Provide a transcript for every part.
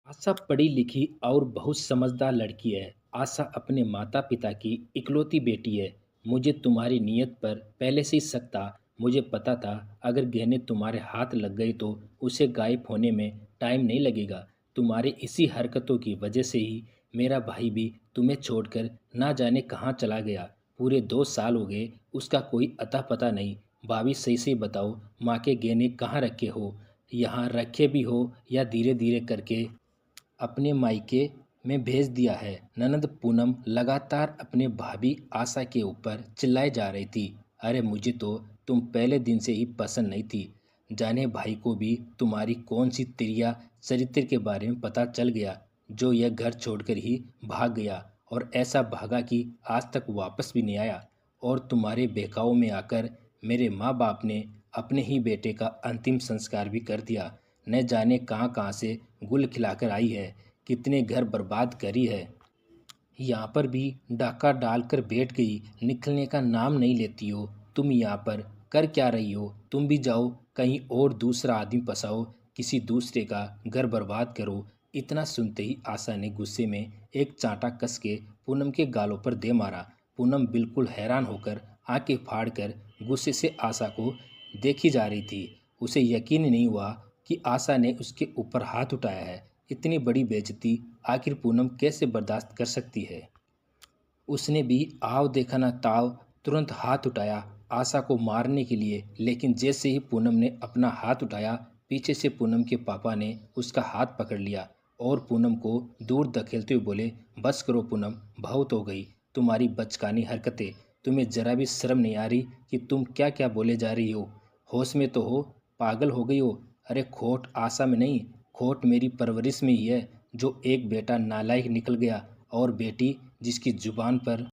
आशा पढ़ी लिखी और बहुत समझदार लड़की है। आशा अपने माता पिता की इकलौती बेटी है। मुझे तुम्हारी नीयत पर पहले से ही शक था। मुझे पता था अगर गहने तुम्हारे हाथ लग गए तो उसे गायब होने में टाइम नहीं लगेगा। तुम्हारी इसी हरकतों की वजह से ही मेरा भाई भी तुम्हें छोड़कर ना जाने कहाँ चला गया। पूरे 2 साल हो गए, उसका कोई अता पता नहीं। भाभी सही से बताओ, माँ के गहने कहाँ रखे हो? यहाँ रखे भी हो या धीरे धीरे करके अपने मायके में भेज दिया है? ननद पूनम लगातार अपने भाभी आशा के ऊपर चिल्लाए जा रही थी। अरे मुझे तो तुम पहले दिन से ही पसंद नहीं थी। जाने भाई को भी तुम्हारी कौन सी तिरिया चरित्र के बारे में पता चल गया, जो यह घर छोड़कर ही भाग गया और ऐसा भागा कि आज तक वापस भी नहीं आया। और तुम्हारे बहकावे में आकर मेरे माँ बाप ने अपने ही बेटे का अंतिम संस्कार भी कर दिया। न जाने कहाँ कहाँ से गुल खिलाकर आई है, कितने घर बर्बाद करी है। यहाँ पर भी डाका डालकर बैठ गई, निकलने का नाम नहीं लेती हो। तुम यहाँ पर कर क्या रही हो? तुम भी जाओ कहीं और दूसरा आदमी फंसाओ, किसी दूसरे का घर बर्बाद करो। इतना सुनते ही आशा ने गुस्से में एक चांटा कस के पूनम के गालों पर दे मारा। पूनम बिल्कुल हैरान होकर आंखें फाड़कर गुस्से से आशा को देखी जा रही थी। उसे यकीन नहीं हुआ कि आशा ने उसके ऊपर हाथ उठाया है। इतनी बड़ी बेइज्जती आखिर पूनम कैसे बर्दाश्त कर सकती है? उसने भी आव देखा ना ताव तुरंत हाथ उठाया आशा को मारने के लिए, लेकिन जैसे ही पूनम ने अपना हाथ उठाया, पीछे से पूनम के पापा ने उसका हाथ पकड़ लिया और पूनम को दूर धकेलते हुए बोले, बस करो पूनम, बहुत हो गई तुम्हारी बचकानी हरकतें। तुम्हें जरा भी शर्म नहीं आ रही कि तुम क्या क्या बोले जा रही हो? होश में तो हो? पागल हो गई हो? अरे खोट आशा में नहीं, खोट मेरी परवरिश में ही है, जो एक बेटा नालायक निकल गया और बेटी जिसकी जुबान पर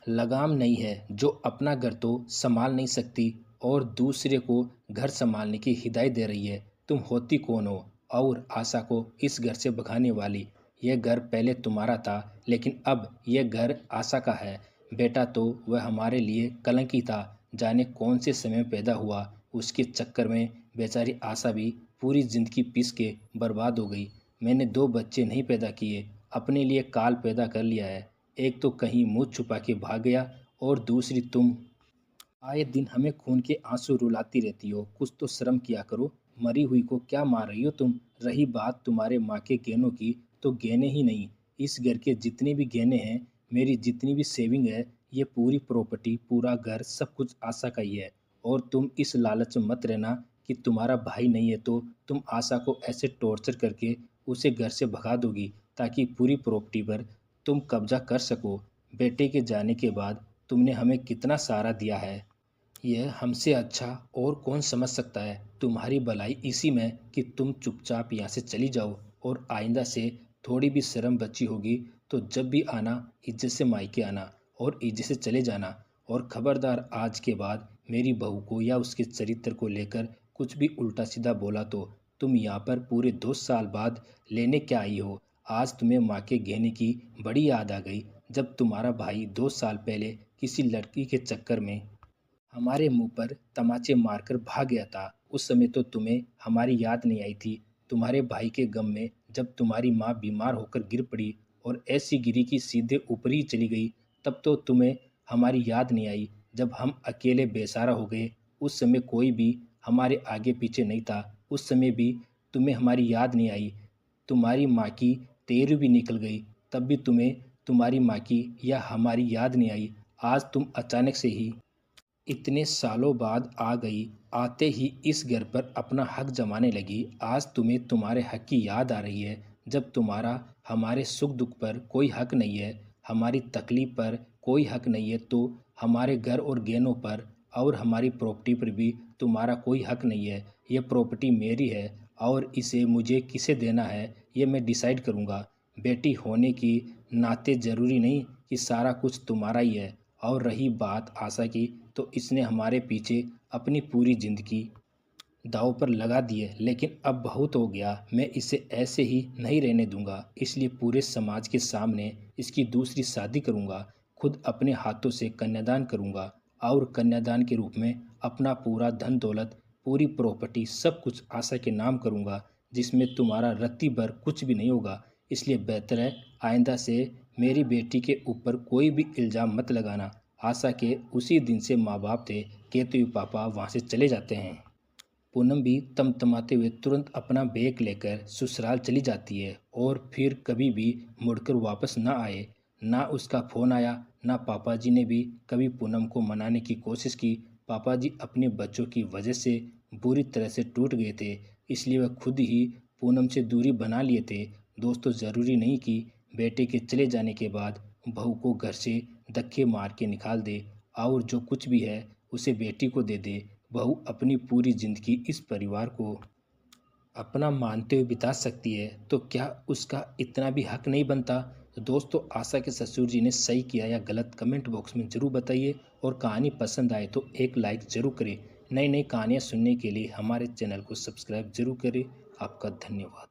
लगाम नहीं है, जो अपना घर तो संभाल नहीं सकती और दूसरे को घर संभालने की हिदायत दे रही है। तुम होती कौन हो और आशा को इस घर से भगाने वाली? यह घर पहले तुम्हारा था, लेकिन अब यह घर आशा का है। बेटा तो वह हमारे लिए कलंक ही था। जाने कौन से समय में पैदा हुआ, उसके चक्कर में बेचारी आशा भी पूरी जिंदगी पीस के बर्बाद हो गई। मैंने 2 बच्चे नहीं पैदा किए, अपने लिए काल पैदा कर लिया है। एक तो कहीं मुँह छुपा के भाग गया और दूसरी तुम आए दिन हमें खून के आंसू रुलाती रहती हो। कुछ तो शर्म किया करो। मरी हुई को क्या मार रही हो तुम? रही बात तुम्हारे माँ के गहनों की, तो गहने ही नहीं, इस घर के जितने भी गहने हैं, मेरी जितनी भी सेविंग है, ये पूरी प्रॉपर्टी, पूरा घर, सब कुछ आशा का ही है। और तुम इस लालच में मत रहना कि तुम्हारा भाई नहीं है तो तुम आशा को ऐसे टॉर्चर करके उसे घर से भगा दोगी ताकि पूरी प्रॉपर्टी पर तुम कब्जा कर सको। बेटे के जाने के बाद तुमने हमें कितना सहारा दिया है, यह हमसे अच्छा और कौन समझ सकता है? तुम्हारी भलाई इसी में कि तुम चुपचाप यहाँ से चली जाओ और आइंदा से थोड़ी भी शर्म बची होगी तो जब भी आना, इज्जत से मायके आना और इज्जत से चले जाना। और खबरदार, आज के बाद मेरी बहू को या उसके चरित्र को लेकर कुछ भी उल्टा सीधा बोला तो तुम यहाँ पर पूरे 2 साल बाद लेने क्या आई हो? आज तुम्हें माँ के गहने की बड़ी याद आ गई, जब तुम्हारा भाई 2 साल पहले किसी लड़की के चक्कर में हमारे मुंह पर तमाचे मारकर भाग गया था। उस समय तो तुम्हें हमारी याद नहीं आई थी। तुम्हारे भाई के गम में जब तुम्हारी माँ बीमार होकर गिर पड़ी और ऐसी गिरी कि सीधे ऊपर ही चली गई, तब तो तुम्हें हमारी याद नहीं आई। जब हम अकेले बेसहारा हो गए, उस समय कोई भी हमारे आगे पीछे नहीं था, उस समय भी तुम्हें हमारी याद नहीं आई। तुम्हारी माँ की तेरह भी निकल गई, तब भी तुम्हें तुम्हारी माँ की या हमारी याद नहीं आई। आज तुम अचानक से ही इतने सालों बाद आ गई, आते ही इस घर पर अपना हक जमाने लगी। आज तुम्हें तुम्हारे हक की याद आ रही है, जब तुम्हारा हमारे सुख दुख पर कोई हक नहीं है, हमारी तकलीफ पर कोई हक नहीं है, तो हमारे घर और गहनों पर और हमारी प्रॉपर्टी पर भी तुम्हारा कोई हक नहीं है। ये प्रॉपर्टी मेरी है और इसे मुझे किसे देना है, ये मैं डिसाइड करूँगा। बेटी होने की नाते ज़रूरी नहीं कि सारा कुछ तुम्हारा ही है। और रही बात आशा की, तो इसने हमारे पीछे अपनी पूरी ज़िंदगी दांव पर लगा दी है, लेकिन अब बहुत हो गया। मैं इसे ऐसे ही नहीं रहने दूंगा, इसलिए पूरे समाज के सामने इसकी दूसरी शादी करूंगा। खुद अपने हाथों से कन्यादान करूंगा और कन्यादान के रूप में अपना पूरा धन दौलत, पूरी प्रॉपर्टी, सब कुछ आशा के नाम करूंगा। जिसमें तुम्हारा रत्ती भर कुछ भी नहीं होगा। इसलिए बेहतर है आइंदा से मेरी बेटी के ऊपर कोई भी इल्ज़ाम मत लगाना। आशा के उसी दिन से माँ बाप थे कहते हुए पापा वहाँ से चले जाते हैं। पूनम भी तमतमाते हुए तुरंत अपना बैग लेकर ससुराल चली जाती है और फिर कभी भी मुड़कर वापस न आए। ना उसका फ़ोन आया, ना पापा जी ने भी कभी पूनम को मनाने की कोशिश की। पापा जी अपने बच्चों की वजह से बुरी तरह से टूट गए थे, इसलिए वह खुद ही पूनम से दूरी बना लिए थे। दोस्तों, ज़रूरी नहीं कि बेटे के चले जाने के बाद बहू को घर से धक्के मार के निकाल दे और जो कुछ भी है उसे बेटी को दे दे। बहू अपनी पूरी ज़िंदगी इस परिवार को अपना मानते हुए बिता सकती है, तो क्या उसका इतना भी हक नहीं बनता? तो दोस्तों, आशा के ससुर जी ने सही किया या गलत कमेंट बॉक्स में ज़रूर बताइए और कहानी पसंद आए तो एक लाइक ज़रूर करें। नई नई कहानियाँ सुनने के लिए हमारे चैनल को सब्सक्राइब ज़रूर करें। आपका धन्यवाद।